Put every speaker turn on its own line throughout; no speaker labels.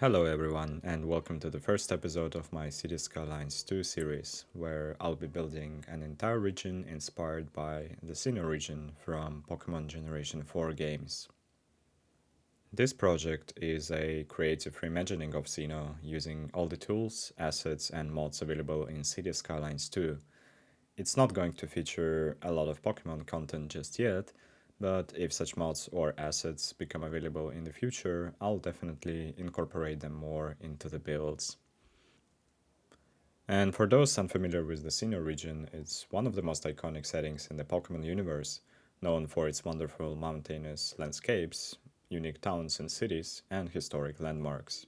Hello everyone, and welcome to the first episode of my City Skylines 2 series, where I'll be building an entire region inspired by the Sinnoh region from Pokémon Generation 4 games. This project is a creative reimagining of Sinnoh using all the tools, assets, and mods available in City Skylines 2. It's not going to feature a lot of Pokemon content just yet, but if such mods or assets become available in the future, I'll definitely incorporate them more into the builds. And for those unfamiliar with the Sinnoh region, it's one of the most iconic settings in the Pokemon universe, known for its wonderful mountainous landscapes, unique towns and cities, and historic landmarks.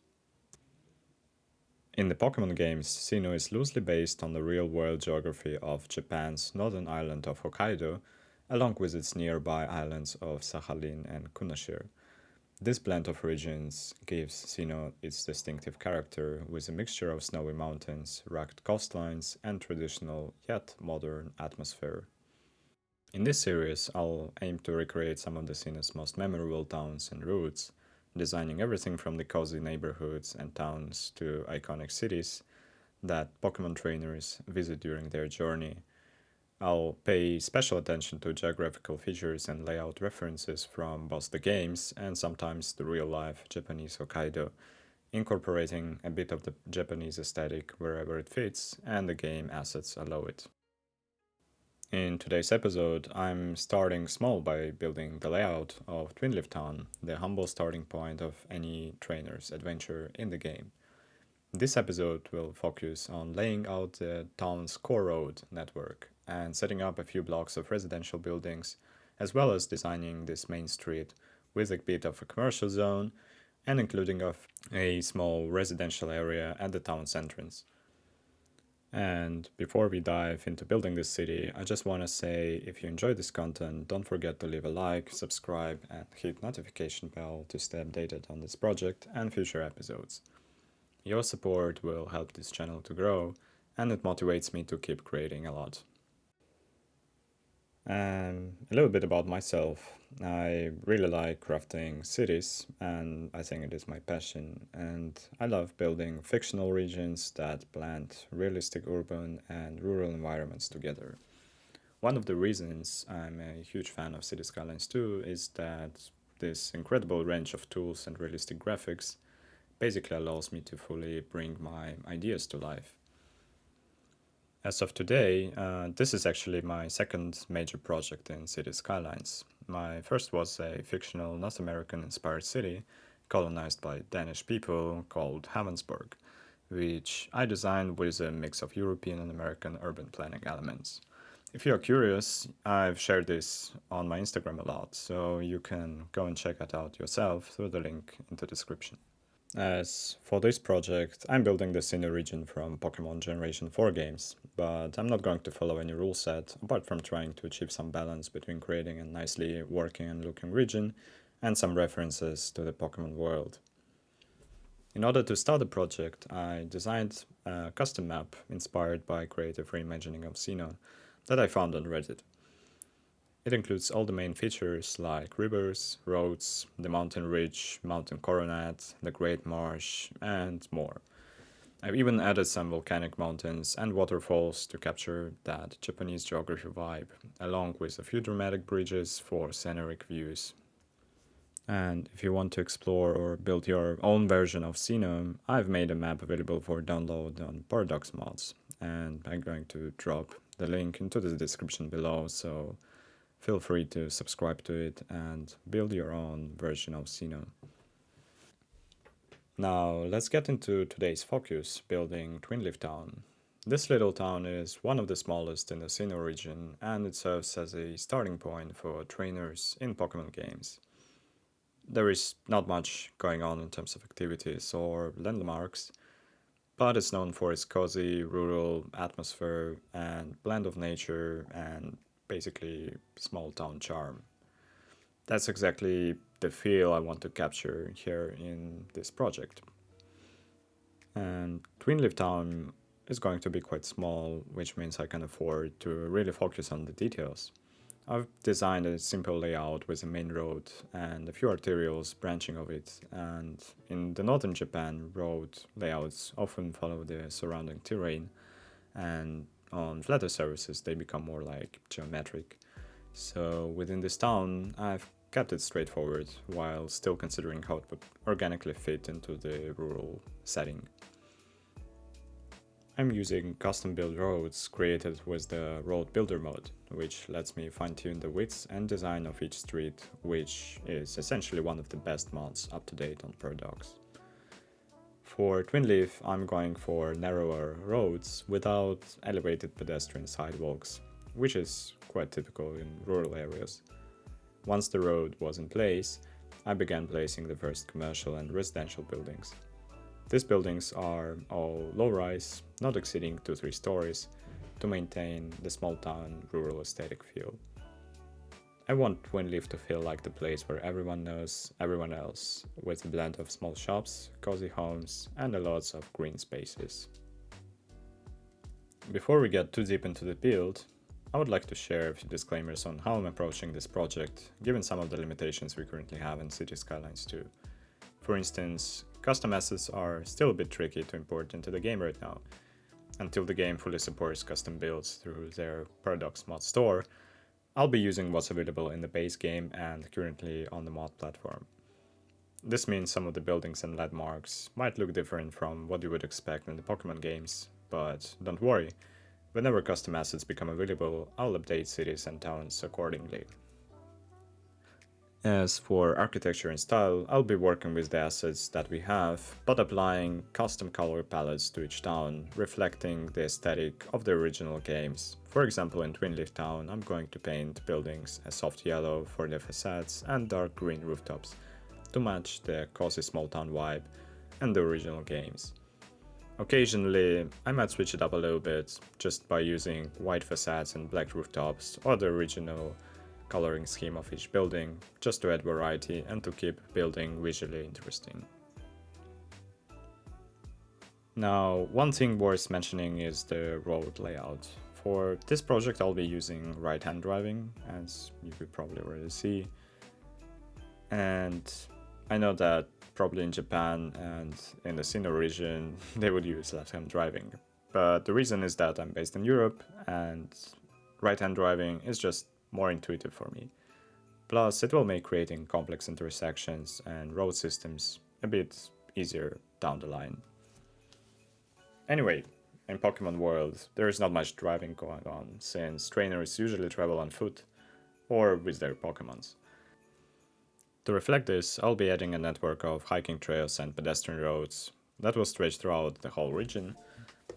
In the Pokemon games, Sinnoh is loosely based on the real-world geography of Japan's northern island of Hokkaido, along with its nearby islands of Sakhalin and Kunashir. This blend of regions gives Sinnoh its distinctive character with a mixture of snowy mountains, rugged coastlines, and traditional yet modern atmosphere. In this series, I'll aim to recreate some of the Sinnoh's most memorable towns and routes, designing everything from the cozy neighborhoods and towns to iconic cities that Pokemon trainers visit during their journey. I'll pay special attention to geographical features and layout references from both the games and sometimes the real-life Japanese Hokkaido, incorporating a bit of the Japanese aesthetic wherever it fits and the game assets allow it. In today's episode, I'm starting small by building the layout of Twinleaf Town, the humble starting point of any trainer's adventure in the game. This episode will focus on laying out the town's core road network and setting up a few blocks of residential buildings, as well as designing this main street with a bit of a commercial zone and including of a small residential area at the town's entrance. And before we dive into building this city, I just want to say if you enjoy this content, don't forget to leave a like, subscribe, and hit notification bell to stay updated on this project and future episodes. Your support will help this channel to grow, and it motivates me to keep creating a lot. A little bit about myself. I really like crafting cities, and I think it is my passion. And I love building fictional regions that blend realistic urban and rural environments together. One of the reasons I'm a huge fan of City Skylines 2 is that this incredible range of tools and realistic graphics basically allows me to fully bring my ideas to life. As of today, this is actually my second major project in City Skylines. My first was a fictional North American inspired city colonized by Danish people called Havensburg, which I designed with a mix of European and American urban planning elements. If you're curious, I've shared this on my Instagram a lot, so you can go and check it out yourself through the link in the description. As for this project, I'm building the Sinnoh region from Pokémon Generation 4 games, but I'm not going to follow any rule set, apart from trying to achieve some balance between creating a nicely working and looking region and some references to the Pokémon world. In order to start the project, I designed a custom map inspired by creative reimagining of Sinnoh that I found on Reddit. It includes all the main features like rivers, roads, the mountain ridge, mountain coronet, the Great Marsh, and more. I've even added some volcanic mountains and waterfalls to capture that Japanese geography vibe, along with a few dramatic bridges for scenic views. And if you want to explore or build your own version of Sinnoh, I've made a map available for download on Paradox Mods, and I'm going to drop the link into the description below, so feel free to subscribe to it and build your own version of Sinnoh. Now, let's get into today's focus, building Twinleaf Town. This little town is one of the smallest in the Sinnoh region, and it serves as a starting point for trainers in Pokemon games. There is not much going on in terms of activities or landmarks, but it's known for its cozy, rural atmosphere and blend of nature and basically small town charm. That's exactly the feel I want to capture here in this project. And Twinleaf Town is going to be quite small, which means I can afford to really focus on the details. I've designed a simple layout with a main road and a few arterials branching of it, and in the northern Japan, road layouts often follow the surrounding terrain, and on flatter surfaces they become more like geometric. So within this town, I've kept it straightforward while still considering how it would organically fit into the rural setting. I'm using custom built roads created with the road builder mode, which lets me fine tune the width and design of each street, which is essentially one of the best mods up to date on Paradox. For Twinleaf, I'm going for narrower roads without elevated pedestrian sidewalks, which is quite typical in rural areas. Once the road was in place, I began placing the first commercial and residential buildings. These buildings are all low-rise, not exceeding 2-3 stories, to maintain the small town rural aesthetic feel. I want Twinleaf to feel like the place where everyone knows everyone else, with a blend of small shops, cozy homes, and lots of green spaces. Before we get too deep into the build, I would like to share a few disclaimers on how I'm approaching this project, given some of the limitations we currently have in City Skylines 2. For instance, custom assets are still a bit tricky to import into the game right now. Until the game fully supports custom builds through their Paradox mod store, I'll be using what's available in the base game and currently on the mod platform. This means some of the buildings and landmarks might look different from what you would expect in the Pokémon games, but don't worry, whenever custom assets become available, I'll update cities and towns accordingly. As for architecture and style, I'll be working with the assets that we have, but applying custom color palettes to each town, reflecting the aesthetic of the original games. For example, in Twinleaf Town, I'm going to paint buildings a soft yellow for the facades and dark green rooftops, to match the cozy small town vibe and the original games. Occasionally, I might switch it up a little bit, just by using white facades and black rooftops, or the original coloring scheme of each building, just to add variety and to keep building visually interesting. Now, one thing worth mentioning is the road layout. For this project I'll be using right-hand driving, as you could probably already see. And I know that probably in Japan and in the Sinnoh region they would use left-hand driving. But the reason is that I'm based in Europe and right-hand driving is just more intuitive for me. Plus, it will make creating complex intersections and road systems a bit easier down the line. Anyway, in Pokemon World, there is not much driving going on, since trainers usually travel on foot or with their Pokemons. To reflect this, I'll be adding a network of hiking trails and pedestrian roads that will stretch throughout the whole region,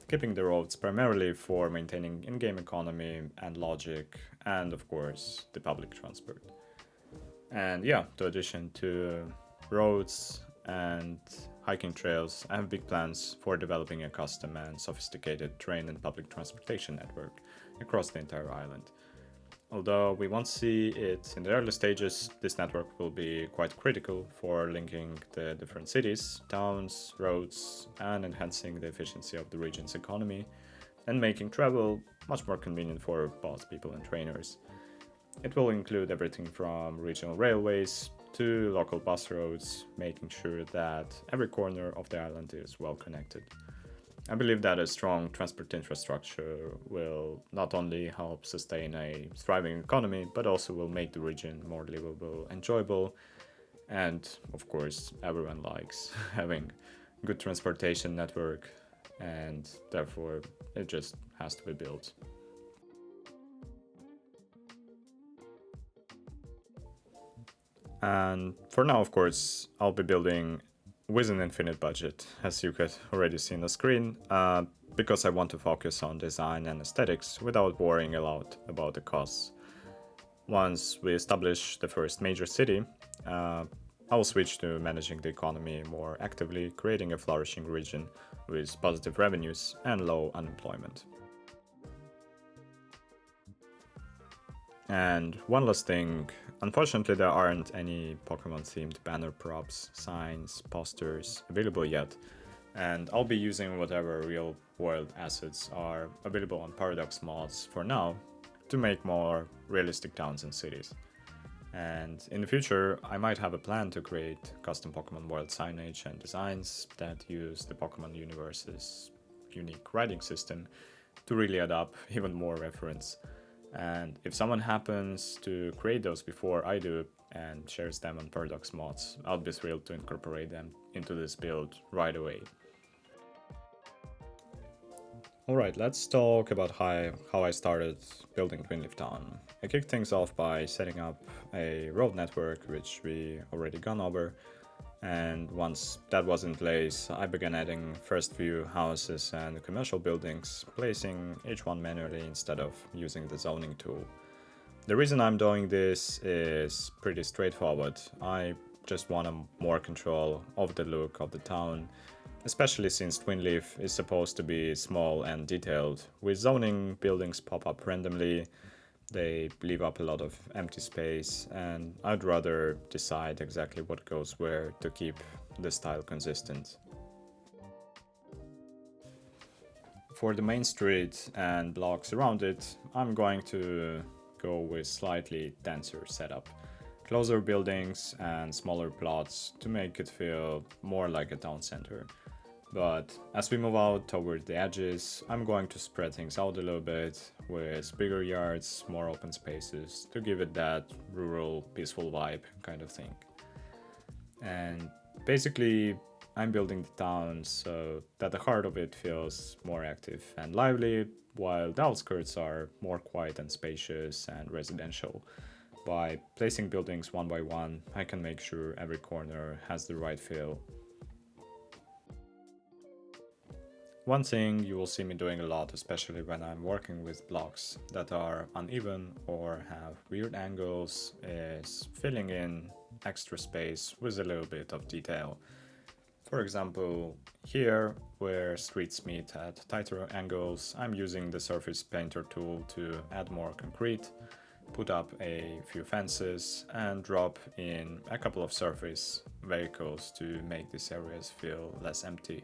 keeping the roads primarily for maintaining in-game economy and logic, and of course, the public transport. And yeah, to addition to roads and hiking trails, I have big plans for developing a custom and sophisticated train and public transportation network across the entire island. Although we won't see it in the early stages, this network will be quite critical for linking the different cities, towns, roads, and enhancing the efficiency of the region's economy, and making travel much more convenient for both people and trainers. It will include everything from regional railways to local bus roads, making sure that every corner of the island is well connected. I believe that a strong transport infrastructure will not only help sustain a thriving economy, but also will make the region more livable, enjoyable, and of course everyone likes having good transportation network, and therefore it just has to be built. And for now, of course, I'll be building with an infinite budget, as you could already see on the screen, because I want to focus on design and aesthetics without worrying a lot about the costs. Once we establish the first major city, I'll switch to managing the economy more actively, creating a flourishing region with positive revenues and low unemployment. And one last thing, unfortunately there aren't any Pokemon themed banner props, signs, posters available yet, and I'll be using whatever real world assets are available on Paradox mods for now, to make more realistic towns and cities. And in the future, I might have a plan to create custom Pokemon world signage and designs that use the Pokemon universe's unique writing system to really add up even more reference. And if someone happens to create those before I do and shares them on Paradox Mods, I'll be thrilled to incorporate them into this build right away. Alright, let's talk about how I started building Twinleaf Town. I kicked things off by setting up a road network, which we already gone over, and once that was in place, I began adding first few houses and commercial buildings, placing each one manually instead of using the zoning tool. The reason I'm doing this is pretty straightforward. I just want more control of the look of the town, especially since Twinleaf is supposed to be small and detailed. With zoning, buildings pop up randomly, they leave up a lot of empty space, and I'd rather decide exactly what goes where to keep the style consistent. For the main street and blocks around it, I'm going to go with slightly denser setup. Closer buildings and smaller plots to make it feel more like a town center. But as we move out toward the edges, I'm going to spread things out a little bit with bigger yards, more open spaces to give it that rural, peaceful vibe kind of thing. And basically, I'm building the town so that the heart of it feels more active and lively, while the outskirts are more quiet and spacious and residential. By placing buildings one by one, I can make sure every corner has the right feel. One thing you will see me doing a lot, especially when I'm working with blocks that are uneven or have weird angles, is filling in extra space with a little bit of detail. For example, here, where streets meet at tighter angles, I'm using the Surface Painter tool to add more concrete, put up a few fences, and drop in a couple of surface vehicles to make these areas feel less empty.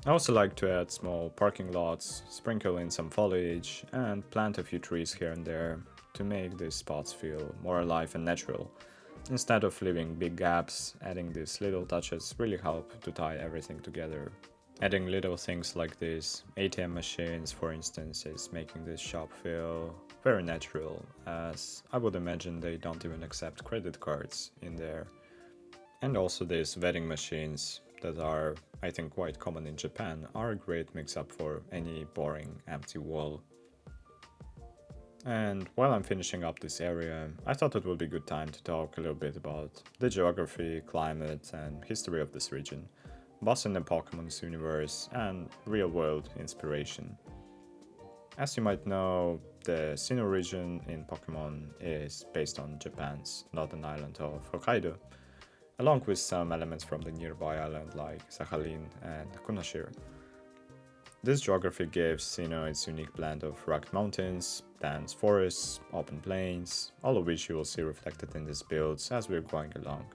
I also like to add small parking lots, sprinkle in some foliage, and plant a few trees here and there to make these spots feel more alive and natural. Instead of leaving big gaps, adding these little touches really help to tie everything together. Adding little things like these ATM machines, for instance, is making this shop feel very natural, as I would imagine they don't even accept credit cards in there. And also these vending machines that are, I think, quite common in Japan, are a great mix-up for any boring empty wall. And while I'm finishing up this area, I thought it would be a good time to talk a little bit about the geography, climate, and history of this region, both in the Pokemon's universe and real-world inspiration. As you might know, the Sinnoh region in Pokemon is based on Japan's northern island of Hokkaido, along with some elements from the nearby island like Sakhalin and Kunashir. This geography gives Sinnoh its unique blend of rugged mountains, dense forests, open plains, all of which you will see reflected in these builds as we're going along.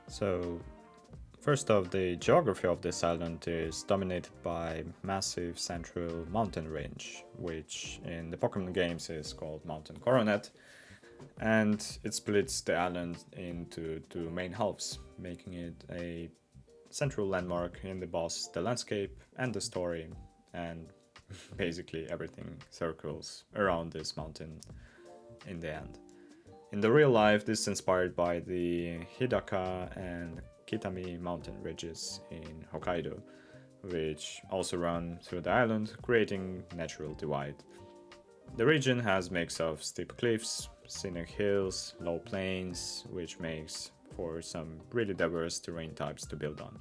So, first off, the geography of this island is dominated by massive central mountain range, which in the Pokemon games is called Mountain Coronet, and it splits the island into two main halves, making it a central landmark in both the landscape and the story, and basically everything circles around this mountain in the end. In the real life, this is inspired by the Hidaka and Kitami mountain ridges in Hokkaido, which also run through the island, creating natural divide. The region has a mix of steep cliffs, scenic hills, low plains, which makes for some really diverse terrain types to build on.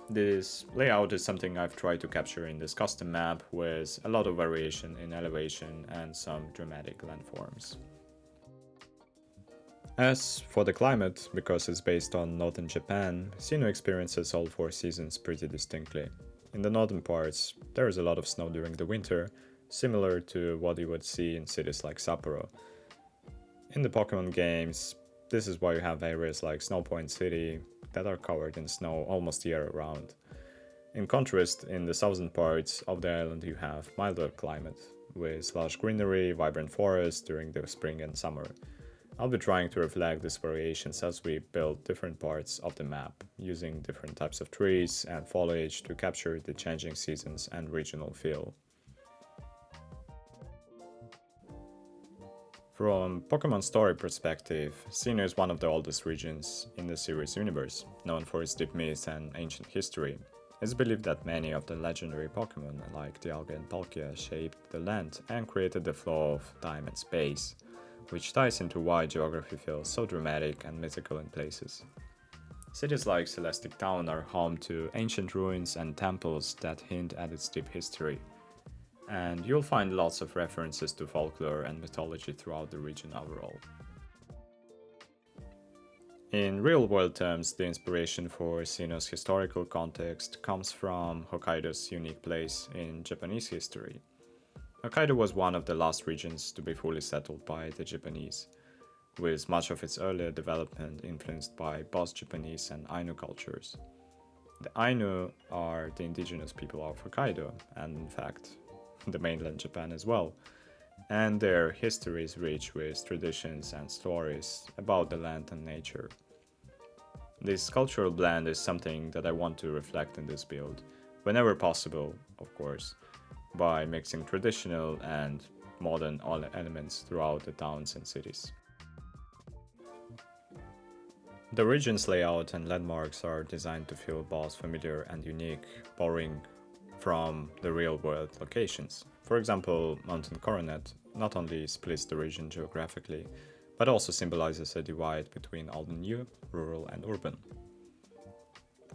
This layout is something I've tried to capture in this custom map with a lot of variation in elevation and some dramatic landforms. As for the climate, because it's based on northern Japan, Sinnoh experiences all four seasons pretty distinctly. In the northern parts, there is a lot of snow during the winter, similar to what you would see in cities like Sapporo. In the Pokemon games, this is why you have areas like Snowpoint City that are covered in snow almost year round. In contrast, in the southern parts of the island you have milder climate, with lush greenery, vibrant forests during the spring and summer. I'll be trying to reflect these variations as we build different parts of the map, using different types of trees and foliage to capture the changing seasons and regional feel. From Pokemon story perspective, Sinnoh is one of the oldest regions in the series universe, known for its deep myth and ancient history. It's believed that many of the legendary Pokemon, like Dialga and Palkia, shaped the land and created the flow of time and space, which ties into why geography feels so dramatic and mythical in places. Cities like Celestic Town are home to ancient ruins and temples that hint at its deep history, and you'll find lots of references to folklore and mythology throughout the region overall. In real-world terms, the inspiration for Sinnoh's historical context comes from Hokkaido's unique place in Japanese history. Hokkaido was one of the last regions to be fully settled by the Japanese, with much of its earlier development influenced by both Japanese and Ainu cultures. The Ainu are the indigenous people of Hokkaido, and in fact, the mainland Japan as well, and their history is rich with traditions and stories about the land and nature. This cultural blend is something that I want to reflect in this build, whenever possible, of course, by mixing traditional and modern elements throughout the towns and cities. The region's layout and landmarks are designed to feel both familiar and unique, borrowing from the real-world locations. For example, Mountain Coronet not only splits the region geographically, but also symbolizes a divide between old and new, rural and urban.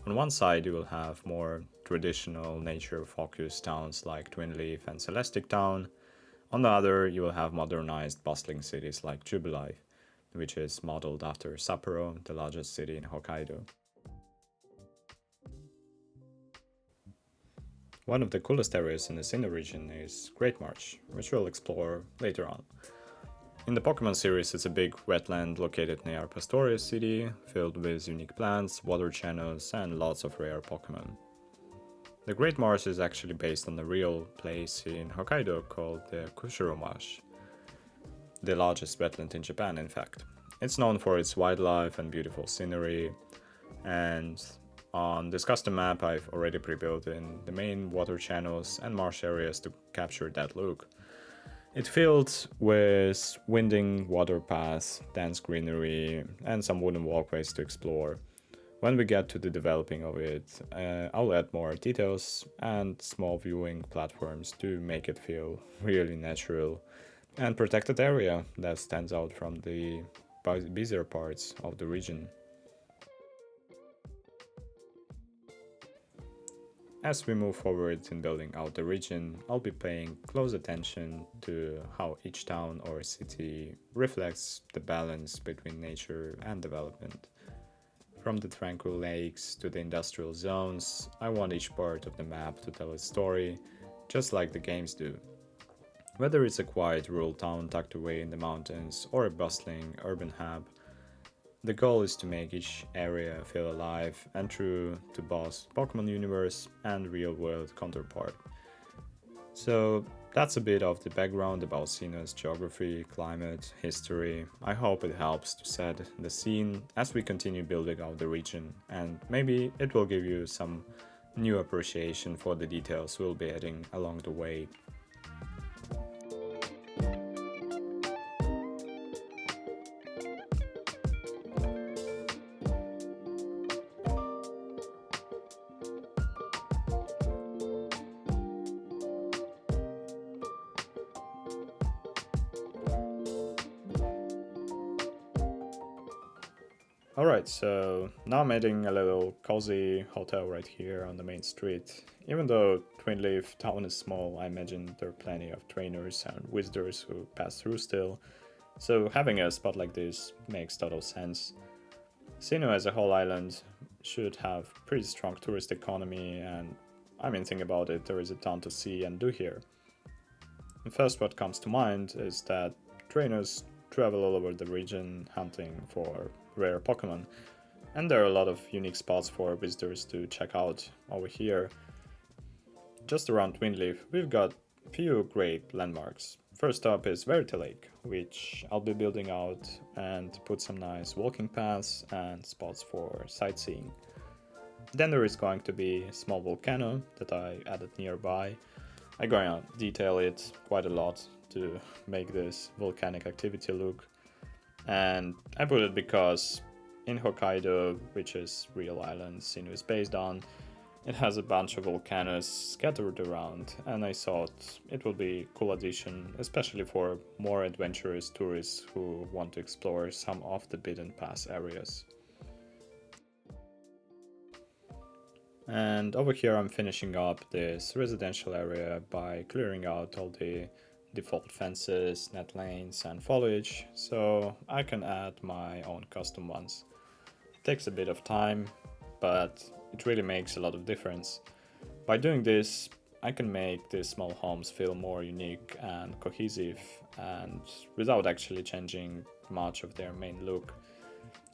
On one side you will have more traditional nature-focused towns like Twinleaf and Celestic Town. On the other you will have modernized bustling cities like Jubilife, which is modeled after Sapporo, the largest city in Hokkaido. One of the coolest areas in the Sinnoh region is Great Marsh, which we'll explore later on. In the Pokemon series, it's a big wetland located near Pastoria City, filled with unique plants, water channels, and lots of rare Pokemon. The Great Marsh is actually based on a real place in Hokkaido called the Kushiro Marsh, the largest wetland in Japan, in fact. It's known for its wildlife and beautiful scenery, and on this custom map I've already pre-built in the main water channels and marsh areas to capture that look. It's filled with winding water paths, dense greenery, and some wooden walkways to explore. When we get to the developing of it, I'll add more details and small viewing platforms to make it feel really natural and protected area that stands out from the busier parts of the region. As we move forward in building out the region, I'll be paying close attention to how each town or city reflects the balance between nature and development. From the tranquil lakes to the industrial zones, I want each part of the map to tell its story, just like the games do. Whether it's a quiet rural town tucked away in the mountains or a bustling urban hub, the goal is to make each area feel alive and true to both Pokemon universe and real-world counterpart. So that's a bit of the background about Sinnoh's geography, climate, history. I hope it helps to set the scene as we continue building out the region, and maybe it will give you some new appreciation for the details we'll be adding along the way. Alright, so now I'm adding a little cozy hotel right here on the main street. Even though Twinleaf town is small, I imagine there are plenty of trainers and visitors who pass through still, so having a spot like this makes total sense. Sinnoh as a whole island should have pretty strong tourist economy, and I mean, think about it, there is a ton to see and do here. And first what comes to mind is that trainers travel all over the region hunting for rare Pokemon, and there are a lot of unique spots for visitors to check out over here. just around Twinleaf, we've got a few great landmarks. First up is Verity Lake, which I'll be building out and put some nice walking paths and spots for sightseeing. Then there is going to be a small volcano that I added nearby. I'm going to detail it quite a lot to make this volcanic activity look. And I put it because in Hokkaido, which is real island Sinnoh is based on, it has a bunch of volcanoes scattered around, and I thought it would be a cool addition, especially for more adventurous tourists who want to explore some off the beaten path areas. And over here I'm finishing up this residential area by clearing out all the default fences, net lanes and foliage, so I can add my own custom ones. It takes a bit of time, but it really makes a lot of difference. By doing this, I can make these small homes feel more unique and cohesive, and without actually changing much of their main look.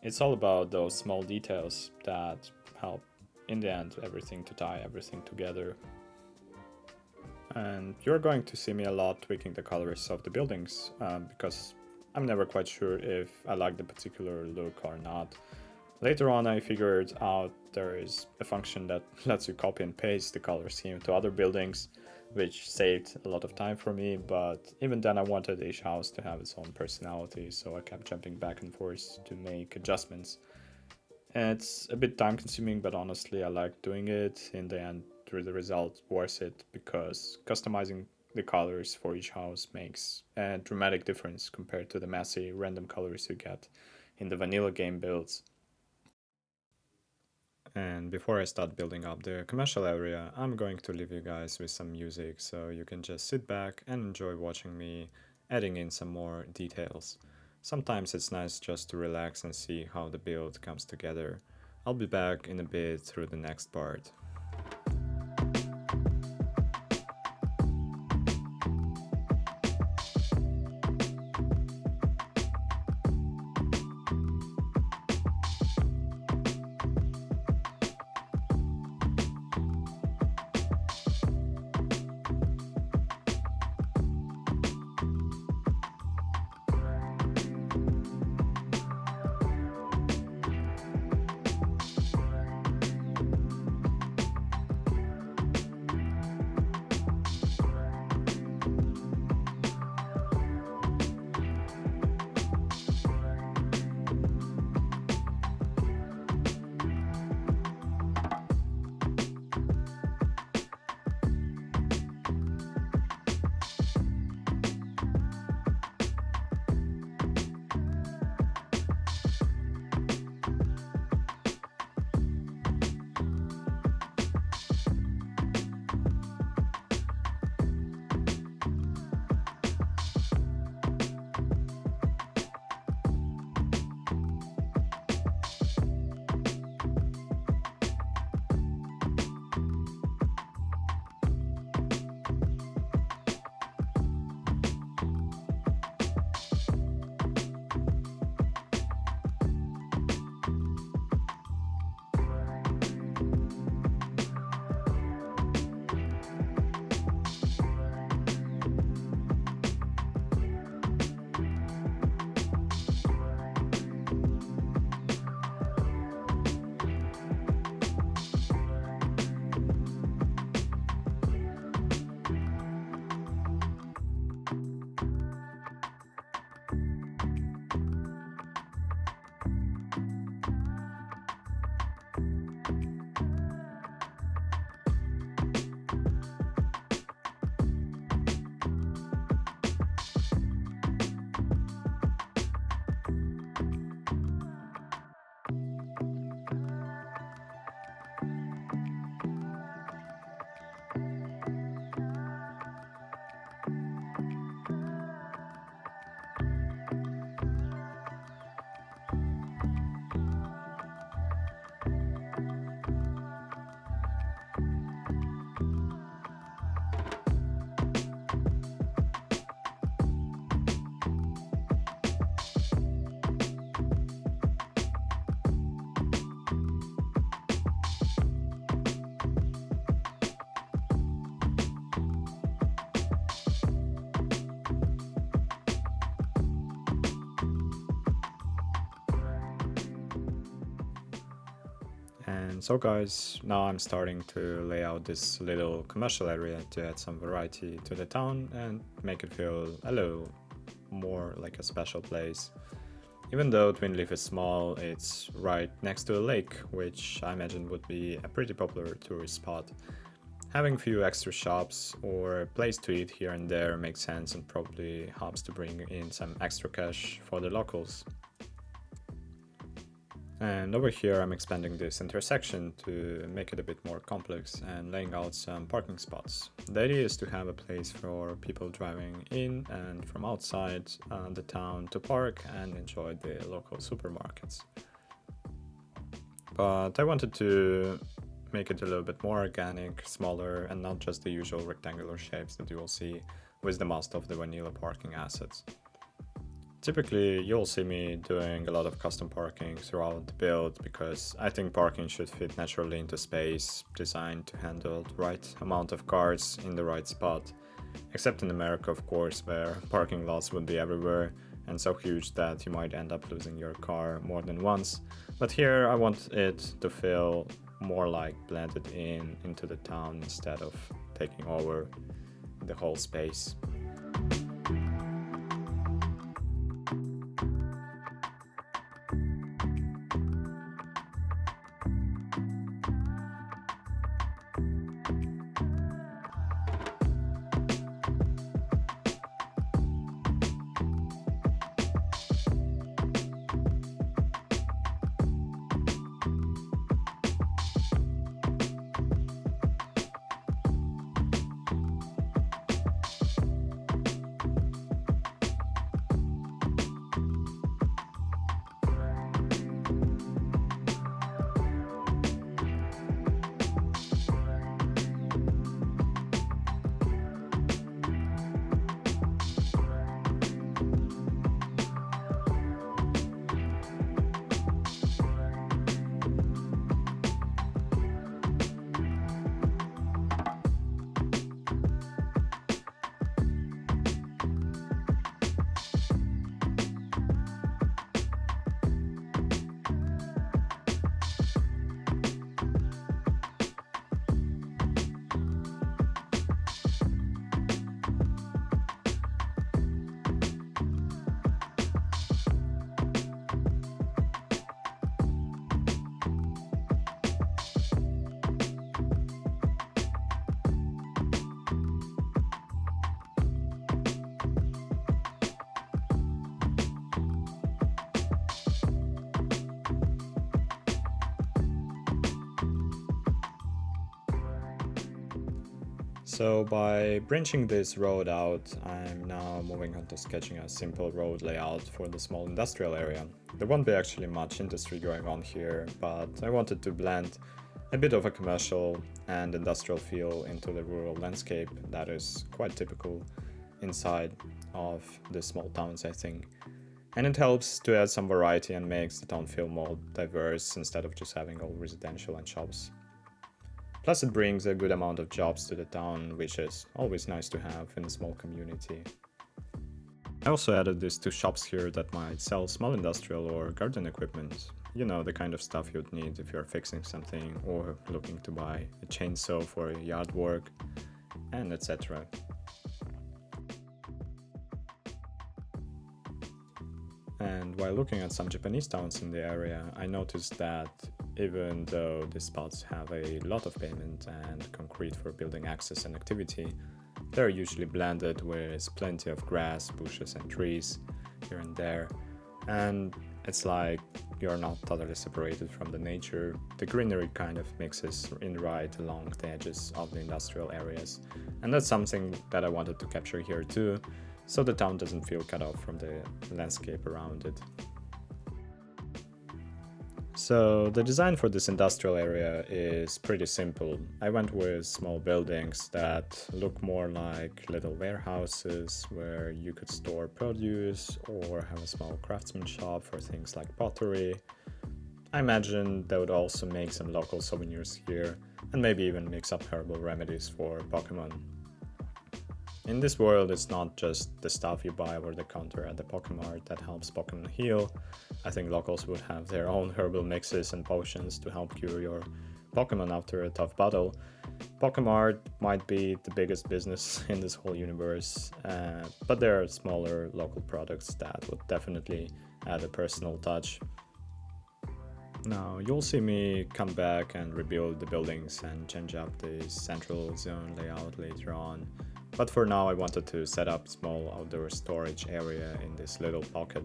It's all about those small details that help in the end everything to tie everything together. And you're going to see me a lot tweaking the colors of the buildings, because I'm never quite sure if I like the particular look or not. Later on I figured out there is a function that lets you copy and paste the color scheme to other buildings, which saved a lot of time for me, but even then I wanted each house to have its own personality, so I kept jumping back and forth to make adjustments. It's a bit time consuming, but honestly I like doing it. In the end, the result worth it, because customizing the colors for each house makes a dramatic difference compared to the messy random colors you get in the vanilla game builds. And before I start building up the commercial area, I'm going to leave you guys with some music so you can just sit back and enjoy watching me adding in some more details. Sometimes it's nice just to relax and see how the build comes together. I'll be back in a bit through the next part. And so guys, now I'm starting to lay out this little commercial area to add some variety to the town and make it feel a little more like a special place. Even though Twinleaf is small, it's right next to a lake, which I imagine would be a pretty popular tourist spot. Having a few extra shops or a place to eat here and there makes sense and probably helps to bring in some extra cash for the locals. And over here I'm expanding this intersection to make it a bit more complex and laying out some parking spots. The idea is to have a place for people driving in and from outside the town to park and enjoy the local supermarkets. But I wanted to make it a little bit more organic, smaller, and not just the usual rectangular shapes that you will see with the most of the vanilla parking assets. Typically, you'll see me doing a lot of custom parking throughout the build because I think parking should fit naturally into space, designed to handle the right amount of cars in the right spot. Except in America, of course, where parking lots would be everywhere and so huge that you might end up losing your car more than once. But here I want it to feel more like blended into the town instead of taking over the whole space. So by branching this road out, I'm now moving on to sketching a simple road layout for the small industrial area. There won't be actually much industry going on here, but I wanted to blend a bit of a commercial and industrial feel into the rural landscape that is quite typical inside of the small towns, I think. And it helps to add some variety and makes the town feel more diverse instead of just having all residential and shops. Plus it brings a good amount of jobs to the town, which is always nice to have in a small community. I also added these two shops here that might sell small industrial or garden equipment. You know, the kind of stuff you'd need if you're fixing something or looking to buy a chainsaw for yard work, and etc. And while looking at some Japanese towns in the area, I noticed that even though these spots have a lot of pavement and concrete for building access and activity, they're usually blended with plenty of grass, bushes and trees here and there. And it's like you're not totally separated from the nature. The greenery kind of mixes in right along the edges of the industrial areas. And that's something that I wanted to capture here too, so the town doesn't feel cut off from the landscape around it. So the design for this industrial area is pretty simple. I went with small buildings that look more like little warehouses where you could store produce or have a small craftsman shop for things like pottery. I imagine they would also make some local souvenirs here and maybe even mix up herbal remedies for Pokémon. In this world, it's not just the stuff you buy over the counter at the Pokemart that helps Pokemon heal. I think locals would have their own herbal mixes and potions to help cure your Pokemon after a tough battle. Pokemart might be the biggest business in this whole universe, but there are smaller local products that would definitely add a personal touch. Now, you'll see me come back and rebuild the buildings and change up the central zone layout later on. But for now, I wanted to set up a small outdoor storage area in this little pocket.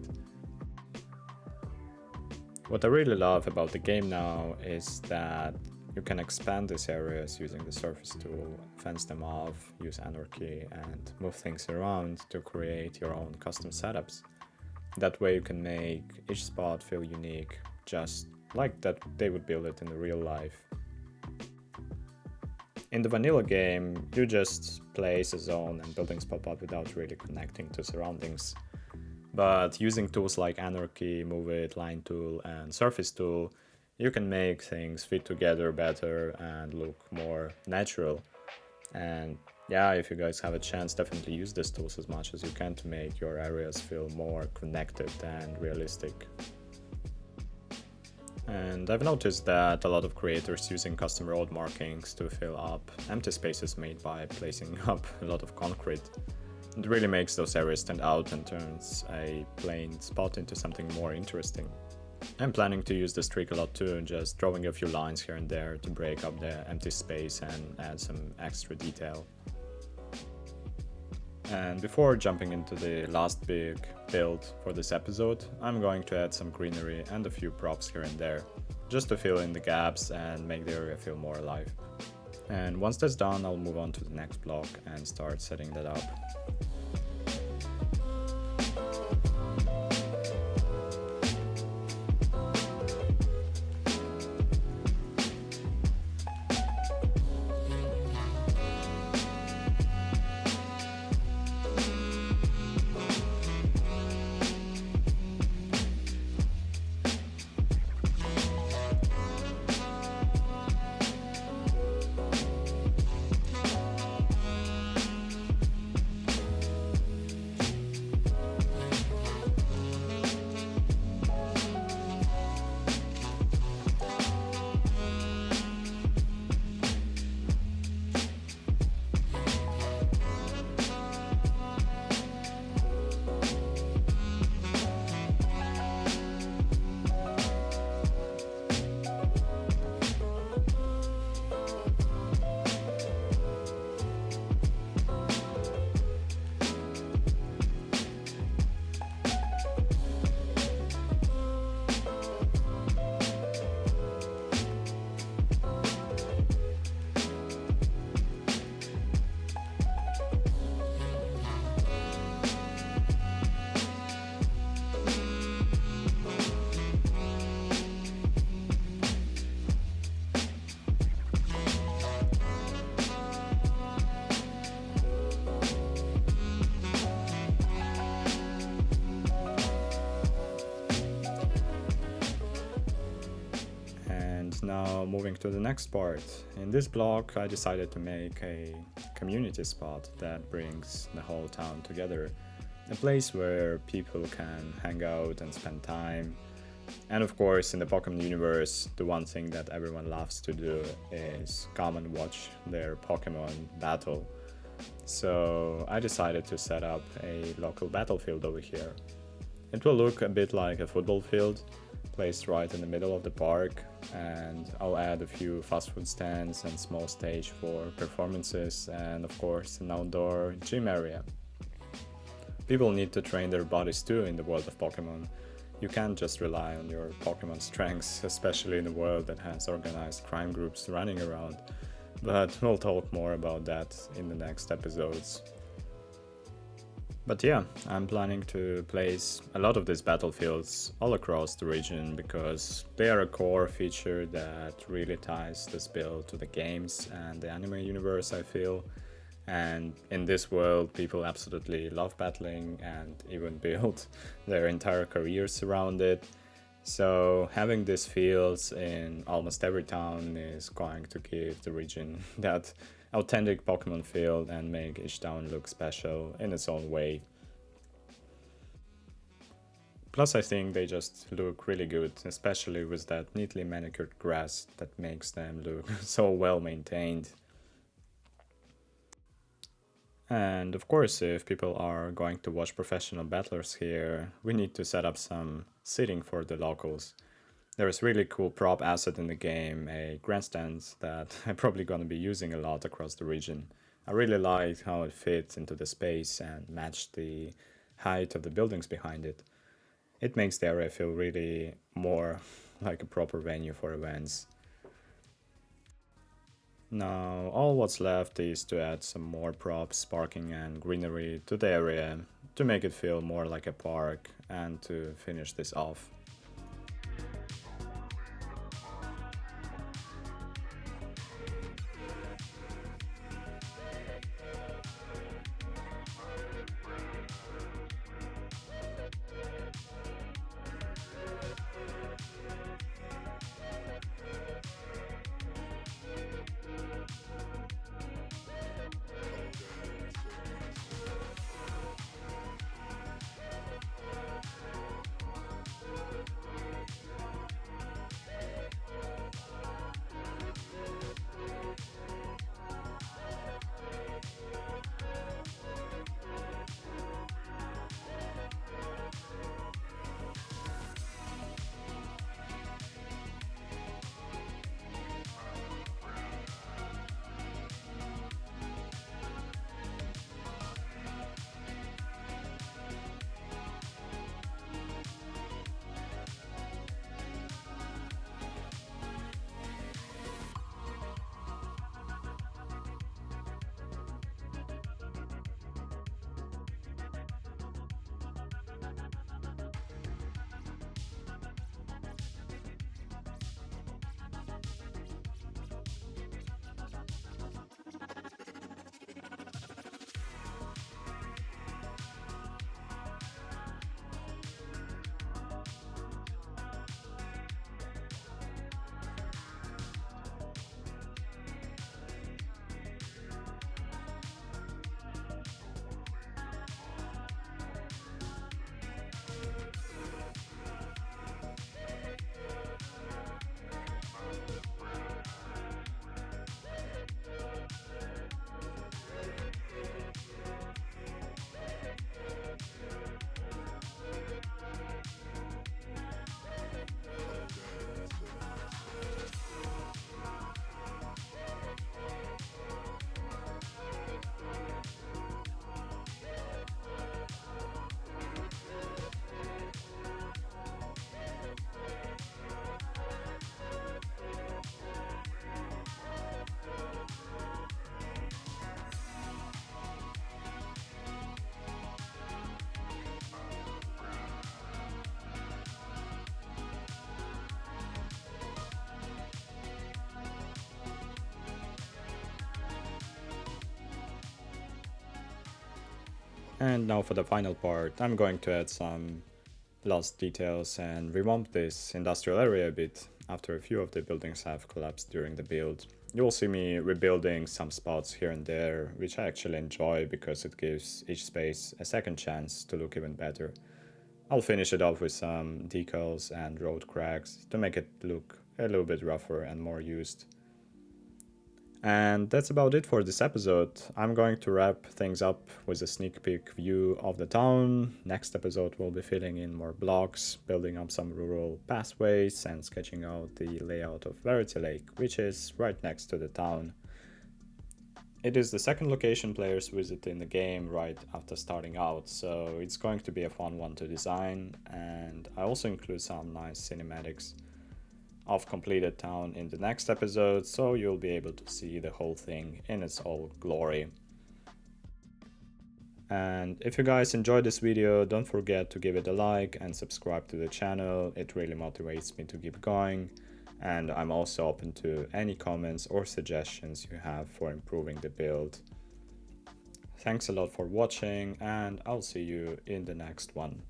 What I really love about the game now is that you can expand these areas using the surface tool, fence them off, use anarchy, and move things around to create your own custom setups. That way you can make each spot feel unique, just like that they would build it in real life. In the vanilla game, you just place a zone and buildings pop up without really connecting to surroundings. But using tools like Anarchy, Move It, Line Tool, and Surface Tool, you can make things fit together better and look more natural. And yeah, if you guys have a chance, definitely use these tools as much as you can to make your areas feel more connected and realistic. And I've noticed that a lot of creators using custom road markings to fill up empty spaces made by placing up a lot of concrete. It really makes those areas stand out and turns a plain spot into something more interesting. I'm planning to use this trick a lot too, just drawing a few lines here and there to break up the empty space and add some extra detail. And before jumping into the last big build for this episode, I'm going to add some greenery and a few props here and there, just to fill in the gaps and make the area feel more alive. And once that's done, I'll move on to the next block and start setting that up. Now moving to the next part. In this block I decided to make a community spot that brings the whole town together. A place where people can hang out and spend time. And of course in the Pokemon universe, the one thing that everyone loves to do is come and watch their Pokemon battle. So I decided to set up a local battlefield over here. It will look a bit like a football field, placed right in the middle of the park, and I'll add a few fast food stands and small stage for performances, and of course an outdoor gym area. People need to train their bodies too in the world of Pokemon. You can't just rely on your Pokemon strengths, especially in a world that has organized crime groups running around, but we'll talk more about that in the next episodes. But yeah, I'm planning to place a lot of these battlefields all across the region because they are a core feature that really ties this build to the games and the anime universe, I feel. And in this world, people absolutely love battling and even build their entire careers around it. So having these fields in almost every town is going to give the region that authentic Pokemon feel and make each town look special in its own way. Plus I think they just look really good, especially with that neatly manicured grass that makes them look so well maintained. And of course, if people are going to watch professional battlers here, we need to set up some seating for the locals. There is really cool prop asset in the game, a grandstand that I'm probably going to be using a lot across the region. I really liked how it fits into the space and matched the height of the buildings behind it. It makes the area feel really more like a proper venue for events. Now, all what's left is to add some more props, parking and greenery to the area to make it feel more like a park and to finish this off. And now for the final part, I'm going to add some lost details and revamp this industrial area a bit after a few of the buildings have collapsed during the build. You will see me rebuilding some spots here and there, which I actually enjoy because it gives each space a second chance to look even better. I'll finish it off with some decals and road cracks to make it look a little bit rougher and more used. And that's about it for this episode. I'm going to wrap things up with a sneak peek view of the town. Next episode we'll be filling in more blocks, building up some rural pathways and sketching out the layout of Verity Lake, which is right next to the town. It is the second location players visit in the game right after starting out, so it's going to be a fun one to design, and I also include some nice cinematics of completed town in the next episode, so you'll be able to see the whole thing in its all glory. And if you guys enjoyed this video, don't forget to give it a like and subscribe to the channel. It really motivates me to keep going, and I'm also open to any comments or suggestions you have for improving the build. Thanks a lot for watching, and I'll see you in the next one.